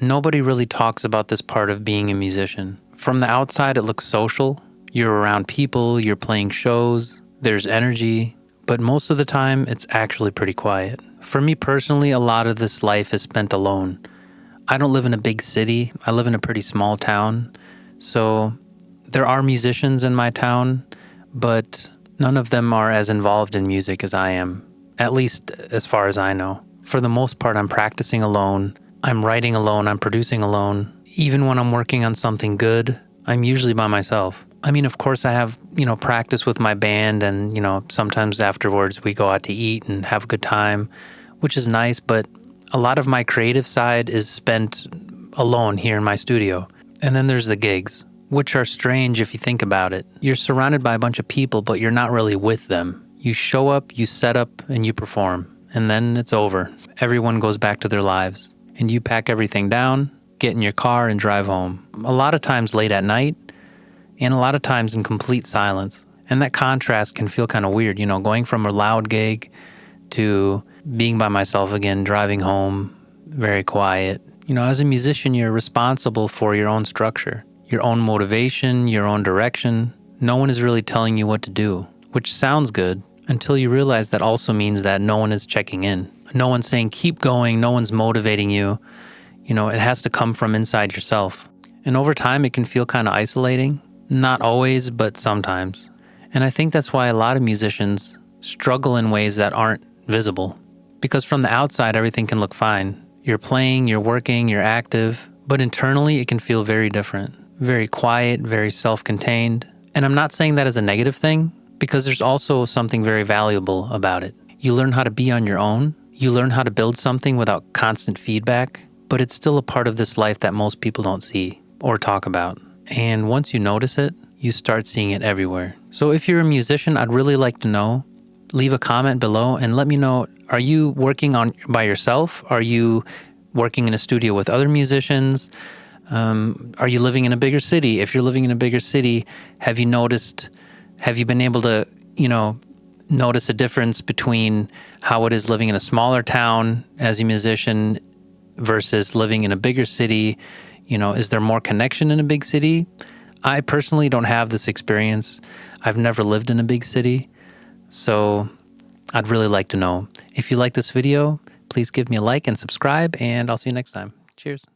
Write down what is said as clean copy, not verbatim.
Nobody really talks about this part of being a musician. From the outside, it looks social. You're around people, you're playing shows, there's energy, but most of the time, it's actually pretty quiet. For me personally, a lot of this life is spent alone. I don't live in a big city. I live in a pretty small town. So there are musicians in my town, but none of them are as involved in music as I am, at least as far as I know. For the most part, I'm practicing alone. I'm writing alone. I'm producing alone. Even when I'm working on something good, I'm usually by myself. I mean, of course, I have, practice with my band and, sometimes afterwards we go out to eat and have a good time, which is nice. But a lot of my creative side is spent alone here in my studio. And then there's the gigs, which are strange if you think about it. You're surrounded by a bunch of people, but you're not really with them. You show up, you set up, and you perform. And then it's over. Everyone goes back to their lives. And you pack everything down, get in your car, and drive home. A lot of times late at night, and a lot of times in complete silence. And that contrast can feel kind of weird, going from a loud gig to being by myself again, driving home, very quiet. As a musician, you're responsible for your own structure, your own motivation, your own direction. No one is really telling you what to do, which sounds good until you realize that also means that no one is checking in. No one's saying, keep going. No one's motivating you. It has to come from inside yourself. And over time, it can feel kind of isolating. Not always, but sometimes. And I think that's why a lot of musicians struggle in ways that aren't visible. Because from the outside, everything can look fine. You're playing, you're working, you're active. But internally, it can feel very different. Very quiet, very self-contained. And I'm not saying that as a negative thing, because there's also something very valuable about it. You learn how to be on your own. You learn how to build something without constant feedback. But it's still a part of this life that most people don't see or talk about. And once you notice it, you start seeing it everywhere. So if you're a musician, I'd really like to know. Leave a comment below and let me know, are you working by yourself? Are you working in a studio with other musicians? Are you living in a bigger city? If you're living in a bigger city, have you been able to, notice a difference between how it is living in a smaller town as a musician versus living in a bigger city? Is there more connection in a big city? I personally don't have this experience. I've never lived in a big city. So I'd really like to know. If you like this video, please give me a like and subscribe, and I'll see you next time. Cheers.